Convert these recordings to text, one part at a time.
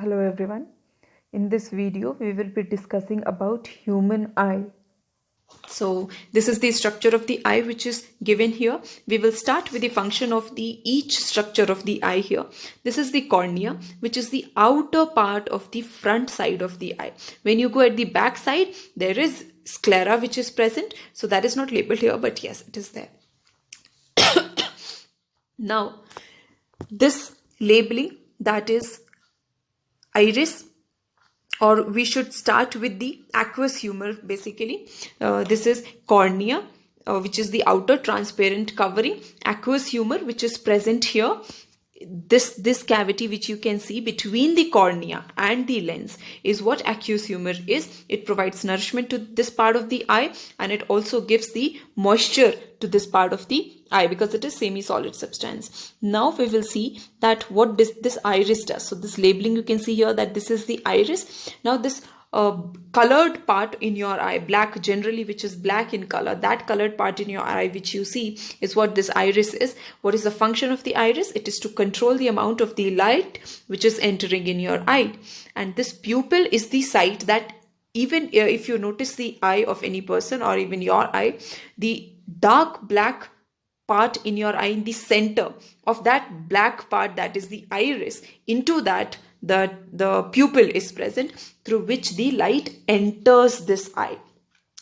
Hello everyone. In this video, we will be discussing about human eye. So this is the structure of the eye which is given here. We will start with the function of the each structure of the eye here. This is the cornea, which is the outer part of the front side of the eye. When you go at the back side, there is sclera which is present. So that is not labeled here, but yes, it is there. Now, this labeling, that is iris, or we should start with the aqueous humor basically. This is cornea, which is the outer transparent covering. Aqueous humor, which is present here. This cavity which you can see between the cornea and the lens is what aqueous humor is. It provides nourishment to this part of the eye, and it also gives the moisture to this part of the eye because it is semi-solid substance. Now we will see that what this iris does. So this labeling, you can see here that this is the iris. Now this colored part in your eye, black generally, which is black in color, that colored part in your eye which you see is what this iris is. What is the function of the iris? It is to control the amount of the light which is entering in your eye. And this pupil is the site that, even if you notice the eye of any person or even your eye, the dark black part in your eye, in the center of that black part, that is the iris, into that the pupil is present, through which the light enters this eye.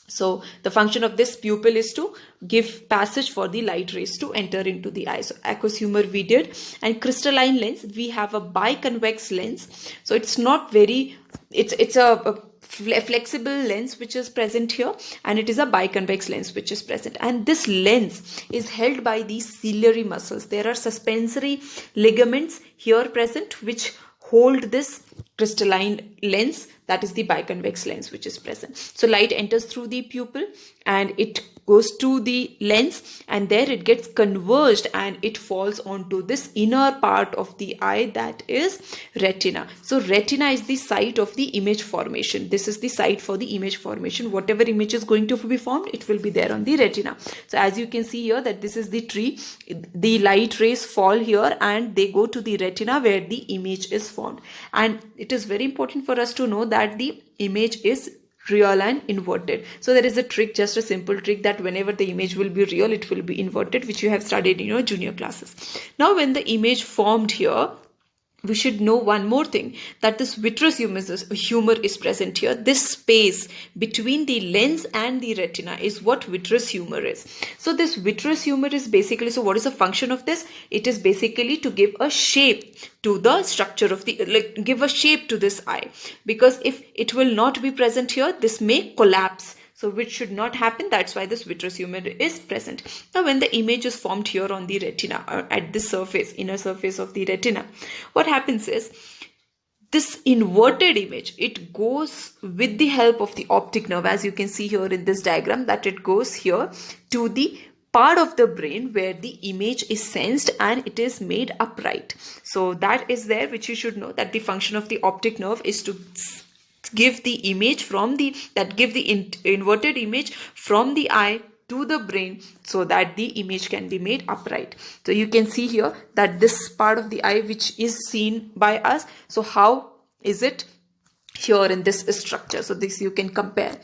So the function of this pupil is to give passage for the light rays to enter into the eye. So aqueous humor we did, and crystalline lens, we have a biconvex lens. So it's not very, it's a flexible lens which is present here, and it is a biconvex lens which is present, and this lens is held by these ciliary muscles. There are suspensory ligaments here present which hold this crystalline lens, that is the biconvex lens which is present. So light enters through the pupil and it goes to the lens, and there it gets converged and it falls onto this inner part of the eye, that is retina. So retina is the site of the image formation. This is the site for the image formation. Whatever image is going to be formed, it will be there on the retina. So as you can see here that this is the tree, the light rays fall here and they go to the retina where the image is formed. And it is very important for us to know that the image is real and inverted. So there is a trick, just a simple trick, that whenever the image will be real, it will be inverted, which you have studied in your junior classes. Now when the image formed here, we should know one more thing, that this vitreous humor is present here. This space between the lens and the retina is what vitreous humor is. So this vitreous humor is basically, so what is the function of this? It is basically to give a shape to the structure of the, like give a shape to this eye, because if it will not be present here, this may collapse. So which should not happen. That's why this vitreous humor is present. Now when the image is formed here on the retina, or at this surface, inner surface of the retina, what happens is this inverted image, it goes with the help of the optic nerve, as you can see here in this diagram, that it goes here to the part of the brain where the image is sensed and it is made upright. So that is there, which you should know, that the function of the optic nerve is to give the image from the, that give the inverted image from the eye to the brain, so that the image can be made upright. So you can see here that this part of the eye which is seen by us, so how is it here in this structure? So this you can compare.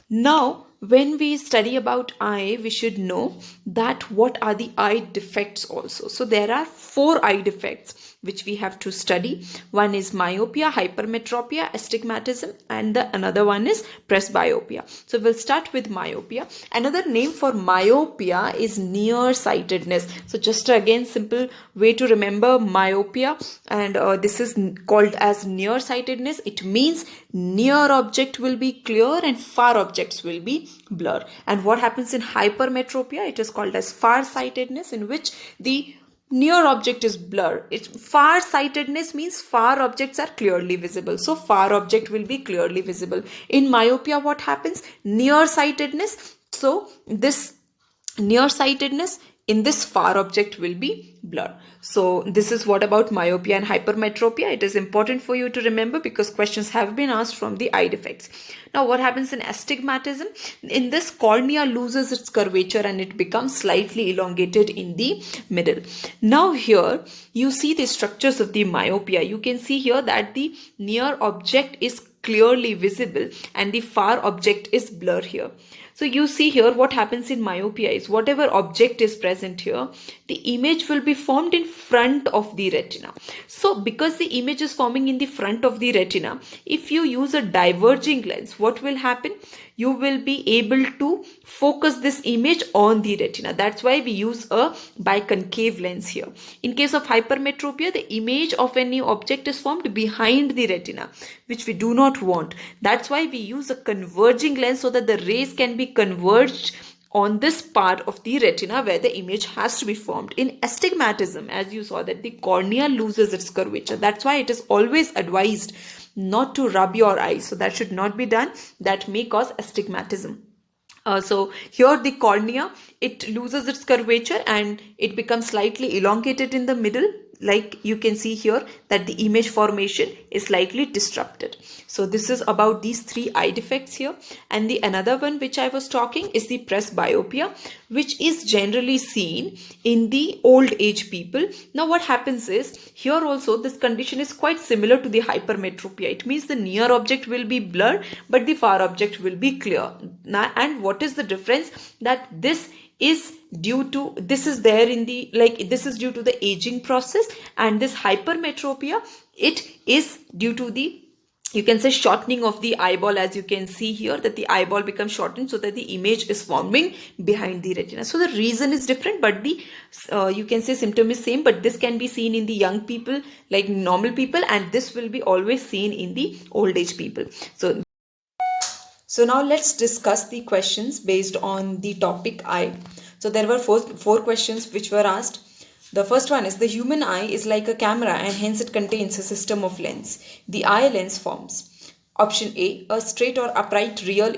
Now when we study about eye, we should know that what are the eye defects also. So there are 4 eye defects which we have to study. One is myopia, hypermetropia, astigmatism, and the another one is presbyopia. So we'll start with myopia. Another name for myopia is nearsightedness. So just again, simple way to remember myopia, and this is called as nearsightedness. It means near object will be clear and far objects will be blur. And what happens in hypermetropia? It is called as farsightedness, in which the near object is blur. Far-sightedness means far objects are clearly visible. So far object will be clearly visible. In myopia, what happens? Near-sightedness. So this nearsightedness in this far object will be blur. So this is what about myopia and hypermetropia. It is important for you to remember because questions have been asked from the eye defects. Now what happens in astigmatism? In this, cornea loses its curvature and it becomes slightly elongated in the middle. Now here you see the structures of the myopia. You can see here that the near object is clearly visible and the far object is blur here. So you see here what happens in myopia is whatever object is present here, the image will be formed in front of the retina. So because the image is forming in the front of the retina, if you use a diverging lens, what will happen? You will be able to focus this image on the retina. That's why we use a biconcave lens here. In case of hypermetropia, the image of any object is formed behind the retina, which we do not want. That's why we use a converging lens so that the rays can be converged on this part of the retina where the image has to be formed. In astigmatism, as you saw, that the cornea loses its curvature. That's why it is always advised not to rub your eyes. So that should not be done. That may cause astigmatism. So here the cornea, it loses its curvature and it becomes slightly elongated in the middle. Like you can see here that the image formation is slightly disrupted. So this is about these three eye defects here. And the another one which I was talking is the presbyopia, which is generally seen in the old age people. Now what happens is here also this condition is quite similar to the hypermetropia. It means the near object will be blurred but the far object will be clear. Now, and what is the difference? That this is due to, this is there in the, like this is due to the aging process, and this hypermetropia, it is due to the, you can say, shortening of the eyeball. As you can see here that the eyeball becomes shortened so that the image is forming behind the retina. So the reason is different but the you can say symptom is same, but this can be seen in the young people like normal people, and this will be always seen in the old age people. So now let's discuss the questions based on the topic eye. So there were four questions which were asked. The first one is, the human eye is like a camera and hence it contains a system of lens. The eye lens forms. Option A, a straight or upright real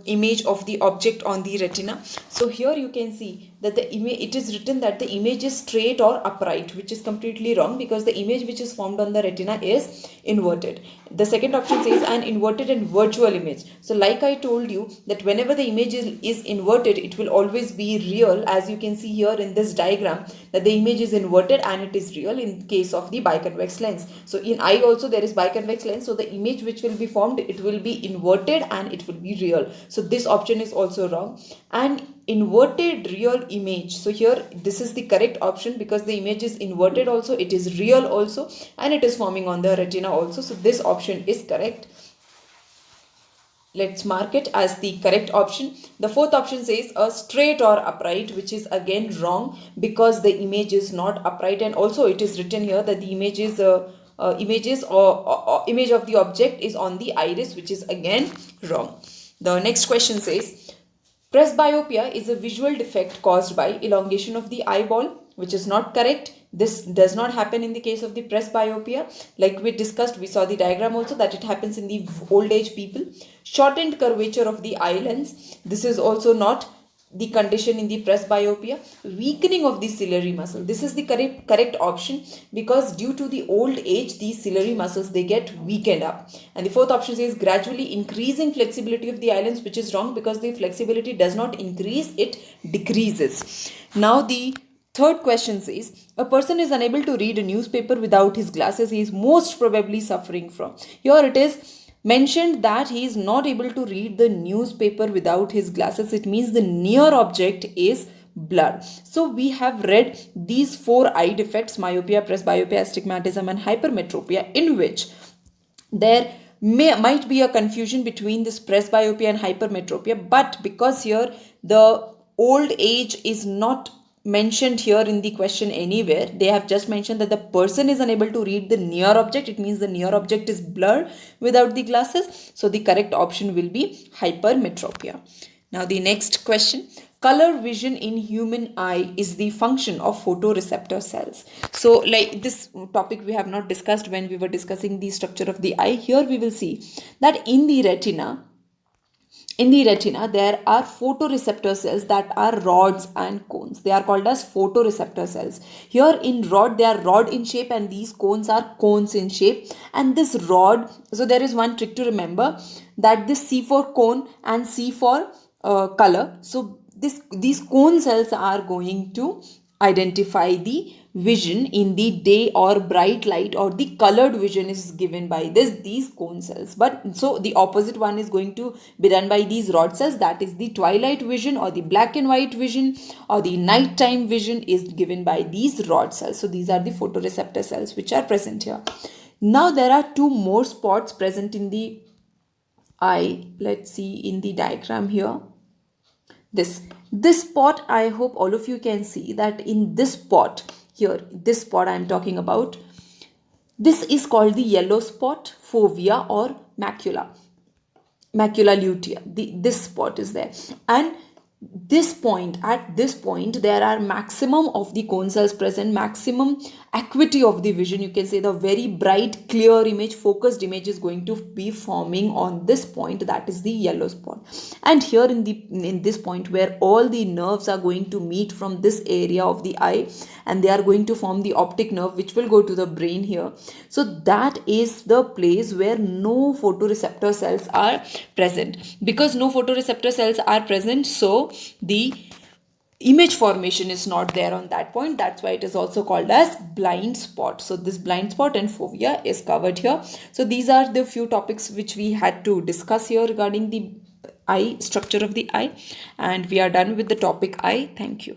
image of the object on the retina. So here you can see that the image, it is written that the image is straight or upright, which is completely wrong because the image which is formed on the retina is inverted. The second option says an inverted and virtual image. So like I told you that whenever the image is inverted, it will always be real. As you can see here in this diagram that the image is inverted and it is real in case of the biconvex lens. So in eye also there is biconvex lens. So the image which will be formed, it will be inverted and it will be real. So this option is also wrong. And inverted real image, so here this is the correct option because the image is inverted also, it is real also, and it is forming on the retina also. So this option is correct. Let's mark it as the correct option. The fourth option says a straight or upright, which is again wrong because the image is not upright, and also it is written here that the image is image of the object is on the iris, which is again wrong. The next question says presbyopia is a visual defect caused by elongation of the eyeball, which is not correct. This does not happen in the case of the presbyopia. Like we discussed, we saw the diagram also that it happens in the old age people. Shortened curvature of the eye lens. This is also not the condition in the presbyopia. Weakening of the ciliary muscle. This is the correct option because due to the old age, these ciliary muscles, they get weakened up. And the fourth option says gradually increasing flexibility of the eye lens, which is wrong because the flexibility does not increase, it decreases. Now the third question says, a person is unable to read a newspaper without his glasses. He is most probably suffering from. Here it is mentioned that he is not able to read the newspaper without his glasses. It means the near object is blurred. So we have read these four eye defects: myopia, presbyopia, astigmatism, and hypermetropia, in which there might be a confusion between this presbyopia and hypermetropia, but because here the old age is not mentioned here in the question anywhere, they have just mentioned that the person is unable to read the near object. It means the near object is blurred without the glasses. So the correct option will be hypermetropia. Now the next question, color vision in human eye is the function of photoreceptor cells. So like this topic we have not discussed when we were discussing the structure of the eye. Here we will see that in the retina, In the retina, there are photoreceptor cells that are rods and cones. They are called as photoreceptor cells. Here in rod, they are rod in shape, and these cones are cones in shape. And this rod, so there is one trick to remember, that this C for cone and C for color. So these cone cells are going to identify the vision in the day or bright light, or the colored vision is given by these cone cells. But so the opposite one is going to be done by these rod cells, that is the twilight vision or the black and white vision or the nighttime vision is given by these rod cells. So these are the photoreceptor cells which are present here. Now there are two more spots present in the eye. Let's see in the diagram here. This spot, I hope all of you can see that in this spot here, this spot I am talking about, this is called the yellow spot, fovea or macula lutea. This spot is there, and at this point there are maximum of the cone cells present, maximum acuity of the vision. You can say the very bright, clear image, focused image is going to be forming on this point, that is the yellow spot. And here in this point where all the nerves are going to meet from this area of the eye, and they are going to form the optic nerve which will go to the brain here. So that is the place where no photoreceptor cells are present. Because no photoreceptor cells are present, so the image formation is not there on that point. That's why it is also called as blind spot. So this blind spot and fovea is covered here. So these are the few topics which we had to discuss here regarding the eye, structure of the eye, and we are done with the topic eye. Thank you.